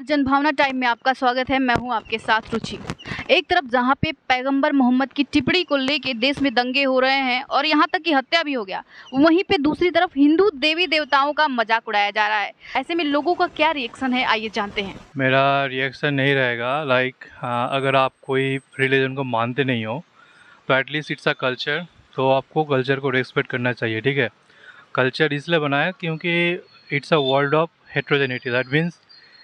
नमस्कार, जनभावना टाइम में आपका स्वागत है। मैं हूं आपके साथ रुचि। एक तरफ जहां पे पैगंबर मोहम्मद की टिप्पणी को लेके देश में दंगे हो रहे हैं और यहां तक कि हत्या भी हो गया, वहीं पे दूसरी तरफ हिंदू देवी देवताओं का मजाक उड़ाया जा रहा है। ऐसे में लोगों का क्या रिएक्शन है, आइए जानते हैं। मेरा रिएक्शन नहीं रहेगा अगर आप कोई रिलीजन को मानते नहीं हो तो एटलीस्ट इट्स अ कल्चर, तो आपको कल्चर को रिस्पेक्ट करना चाहिए। ठीक है, कल्चर इसलिए बना है क्योंकि it's a world of heterogeneity. That means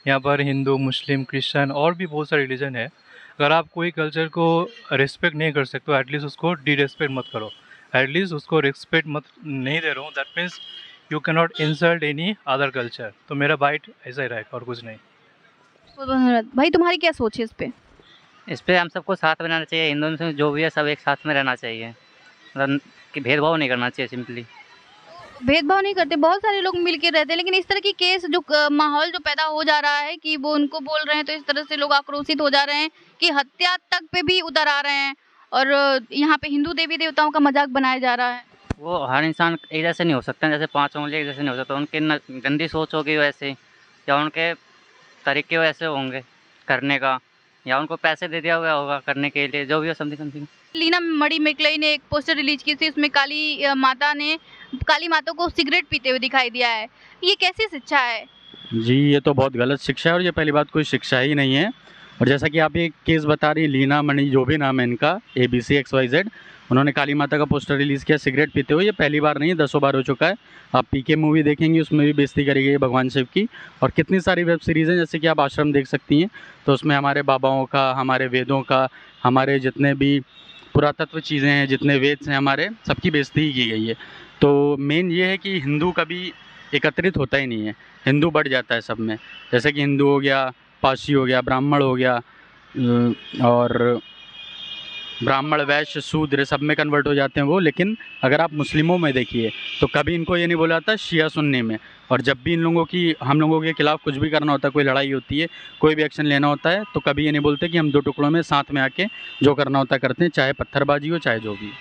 यहाँ पर हिंदू, मुस्लिम, क्रिश्चियन और भी बहुत सारे रिलीजन है। अगर आप कोई कल्चर को रिस्पेक्ट नहीं कर सकते तो एटलीस्ट उसको डिरेस्पेक्ट मत करो। एटलीस्ट उसको रिस्पेक्ट मत नहीं दे रहा हूँ, that means you can not insult any other culture. तो मेरा बाइट ऐसा ही रहेगा और कुछ नहीं। बहुत धन्यवाद भाई, तुम्हारी क्या सोच है इस पे? इस पे हम सबको साथ में रहना चाहिए। हिंदू मुस्लिम जो भी है सब एक साथ में रहना चाहिए, मतलब कि भेदभाव नहीं करना चाहिए। सिंपली भेदभाव नहीं करते, बहुत सारे लोग मिलके रहते हैं, लेकिन इस तरह की केस जो माहौल जो पैदा हो जा रहा है कि वो उनको बोल रहे हैं, तो इस तरह से लोग आक्रोशित हो जा रहे हैं कि हत्या तक पे भी उतर आ रहे हैं और यहाँ पे हिंदू देवी देवताओं का मजाक बनाया जा रहा है। वो हर इंसान एक जैसे नहीं हो सकता, जैसे पांच उंगली एक जैसे नहीं हो सकता। उनकी गंदी सोच होगी वैसे, या उनके तरीके वैसे होंगे करने का, या उनको पैसे दे दिया हुआ होगा करने के लिए, जो भी हो समथिंग। लीना मणि मेकलई ने एक पोस्टर रिलीज की थी, उसमें काली माता को सिगरेट पीते हुए दिखाई दिया है। ये कैसी शिक्षा है? जी, ये तो बहुत गलत शिक्षा है और ये पहली बात कोई शिक्षा ही नहीं है। और जैसा कि आप ये केस बता रही, लीना मणि जो भी नाम है इनका, ABCXYZ, उन्होंने काली माता का पोस्टर रिलीज़ किया सिगरेट पीते हुए। ये पहली बार नहीं, 10 बार हो चुका है। आप PK मूवी देखेंगे, उसमें भी बेइज्जती करी गई है भगवान शिव की। और कितनी सारी वेब सीरीज़ हैं, जैसे कि आप आश्रम देख सकती हैं, तो उसमें हमारे बाबाओं का, हमारे वेदों का, हमारे जितने भी पुरातत्व चीज़ें हैं, जितने वेद हैं हमारे, सबकी बेइज्जती ही की गई है। तो मेन ये है कि हिंदू कभी एकत्रित होता ही नहीं है, हिंदू बढ़ जाता है सब में। जैसे कि हिंदू हो गया, पारसी हो गया, ब्राह्मण हो गया, और ब्राह्मण, वैश्य, शूद्र सब में कन्वर्ट हो जाते हैं वो। लेकिन अगर आप मुस्लिमों में देखिए तो कभी इनको ये नहीं बोला जाता शिया सुन्नी में। और जब भी हम लोगों के खिलाफ कुछ भी करना होता है, कोई लड़ाई होती है, कोई भी एक्शन लेना होता है, तो कभी ये नहीं बोलते कि हम दो टुकड़ों में साथ में आके जो करना होता है करते हैं, चाहे पत्थरबाजी हो चाहे जो भी।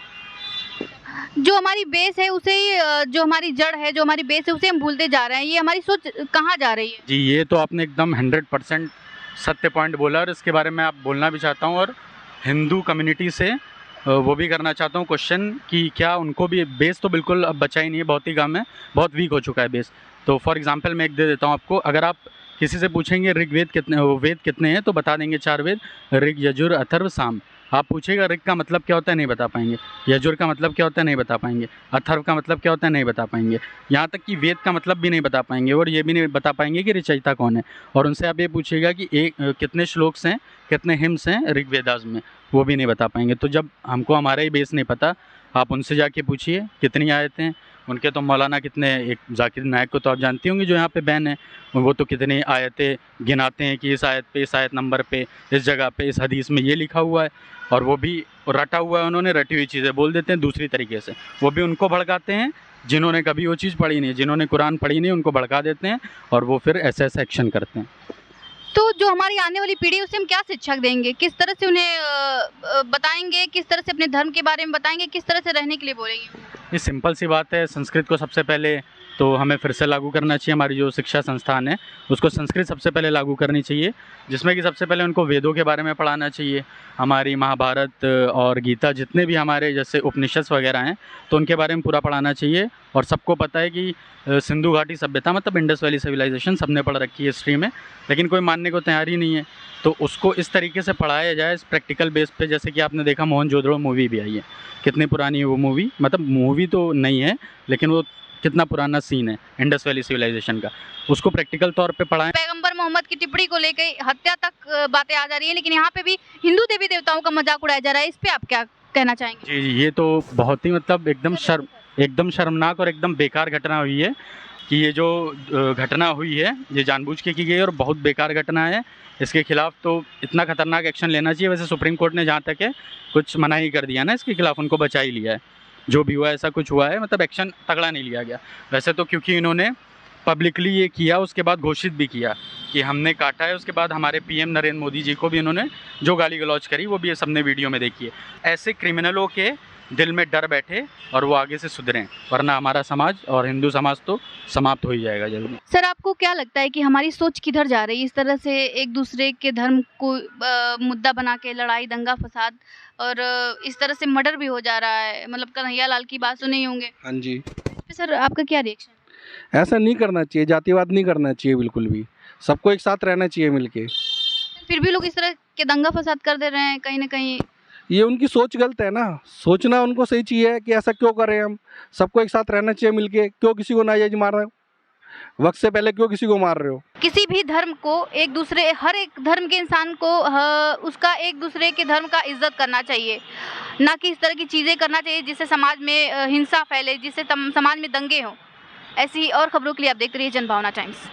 जो हमारी बेस है उसे जो हमारी जड़ है, जो हमारी बेस है, उसे हम भूलते जा रहे हैं। ये हमारी सोच कहाँ जा रही है? जी, ये तो आपने एकदम 100% सत्य पॉइंट बोला और इसके बारे में आप बोलना भी चाहता हूँ। और हिंदू कम्युनिटी से वो भी करना चाहता हूँ क्वेश्चन कि क्या उनको भी बेस तो बिल्कुल अब बचा ही नहीं है, बहुत ही कम है, बहुत वीक हो चुका है बेस। तो फॉर एग्जांपल मैं एक दे देता हूँ आपको। अगर आप किसी से पूछेंगे वेद कितने हैं, तो बता देंगे 4 वेद, ऋग, यजुर, अथर्व, साम। आप पूछेगा ऋग का मतलब क्या होता है, नहीं बता पाएंगे। यजुर का मतलब क्या होता है, नहीं बता पाएंगे। अथर्व का मतलब क्या होता है, नहीं बता पाएंगे। यहाँ तक कि वेद का मतलब भी नहीं बता पाएंगे और ये भी नहीं बता पाएंगे कि रचयिता कौन है। और उनसे आप ये पूछिएगा कि कितने श्लोक्स हैं, कितने हिम्स हैं ऋग्वेदास में, वो भी नहीं बता पाएंगे। तो जब हमको हमारा ही बेस नहीं पता, आप उनसे जाके पूछिए कितनी आयतें हैं। उनके तो मौलाना कितने, एक जाकिर नायक को तो आप जानती होंगी जो यहाँ पे बैन है, वो तो कितनी आयतें गिनाते हैं कि इस आयत पे, इस आयत नंबर पे, इस जगह पे, इस हदीस में ये लिखा हुआ है। और वो भी रटा हुआ है, उन्होंने रटी हुई चीज़ें बोल देते हैं दूसरी तरीके से। वो भी उनको भड़काते हैं जिन्होंने कभी वो चीज़ पढ़ी नहीं, जिन्होंने कुरान पढ़ी नहीं, उनको भड़का देते हैं और वो फिर ऐसे एक्शन करते हैं। तो जो हमारी आने वाली पीढ़ी है उसे हम क्या शिक्षा देंगे? किस तरह से उन्हें बताएंगे, किस तरह से अपने धर्म के बारे में बताएंगे, किस तरह से रहने के लिए बोलेंगे? ये सिंपल सी बात है। संस्कृत को सबसे पहले तो हमें फिर से लागू करना चाहिए। हमारी जो शिक्षा संस्थान है उसको संस्कृत सबसे पहले लागू करनी चाहिए, जिसमें कि सबसे पहले उनको वेदों के बारे में पढ़ाना चाहिए। हमारी महाभारत और गीता, जितने भी हमारे जैसे उपनिषद वगैरह हैं, तो उनके बारे में पूरा पढ़ाना चाहिए। और सबको पता है कि सिंधु घाटी सभ्यता मतलब इंडस वैली सिविलाइजेशन सबने पढ़ रखी है हिस्ट्री में, लेकिन कोई मानने को तैयार ही नहीं है। तो उसको इस तरीके से पढ़ाया जाए, इस प्रैक्टिकल बेस पे। जैसे कि आपने देखा मोहनजोदड़ो मूवी भी आई है, कितनी पुरानी है वो मूवी, मतलब मूवी तो नहीं है लेकिन वो कितना पुराना सीन है इंडस वैली सिविलाइजेशन का, उसको प्रैक्टिकल तौर पे पढ़ाएं। पैगंबर मोहम्मद की टिप्पणी को लेकर हत्या तक बातें आ जा रही है, लेकिन यहाँ पे भी हिंदू देवी देवताओं का मजाक उड़ाया जा रहा है। इस पे आप क्या कहना चाहेंगे? जी, ये तो बहुत ही मतलब एकदम शर्मनाक और एकदम बेकार घटना हुई है कि ये जो घटना हुई है ये जानबूझ के की गई और बहुत बेकार घटना है। इसके खिलाफ तो इतना खतरनाक एक्शन लेना चाहिए। वैसे सुप्रीम कोर्ट ने जहाँ तक है कुछ मना ही कर दिया ना, इसके खिलाफ उनको बचा ही लिया है। जो भी हुआ ऐसा कुछ हुआ है, मतलब एक्शन तगड़ा नहीं लिया गया। वैसे तो क्योंकि इन्होंने पब्लिकली ये किया, उसके बाद घोषित भी किया कि हमने काटा है। उसके बाद हमारे PM नरेंद्र मोदी जी को भी इन्होंने जो गाली गलौज करी वो भी ये सबने वीडियो में देखी है। ऐसे क्रिमिनलों के दिल में डर बैठे और वो आगे से सुधरें, वरना हमारा समाज और हिंदू समाज तो समाप्त हो ही जाएगा जल्दी। सर आपको क्या लगता है कि हमारी सोच किधर जा रही है? इस तरह से एक दूसरे के धर्म को मुद्दा बना के लड़ाई दंगा फसाद और इस तरह से मर्डर भी हो जा रहा है, मतलब कन्हैया लाल की बात सुने ही होंगे। हाँ जी, सर आपका क्या रिएक्शन? ऐसा नहीं करना चाहिए, जातिवाद नहीं करना चाहिए बिल्कुल भी, सबको एक साथ रहना चाहिए मिलके। फिर भी लोग इस तरह के दंगा फसाद कर दे रहे हैं कहीं ना कहीं। ये उनकी सोच गलत है ना, सोचना उनको सही चाहिए कि ऐसा क्यों करें हम, सबको एक साथ रहना चाहिए मिलके। क्यों किसी को नाजायज मार रहे हो, वक्त से पहले क्यों किसी को मार रहे हो? किसी भी धर्म को हर एक धर्म के इंसान को उसका एक दूसरे के धर्म का इज्जत करना चाहिए, ना कि इस तरह की चीज़ें करना चाहिए जिससे समाज में हिंसा फैले, जिससे समाज में दंगे हों। ऐसी और खबरों के लिए आप देखते रहिए जनभावना टाइम्स।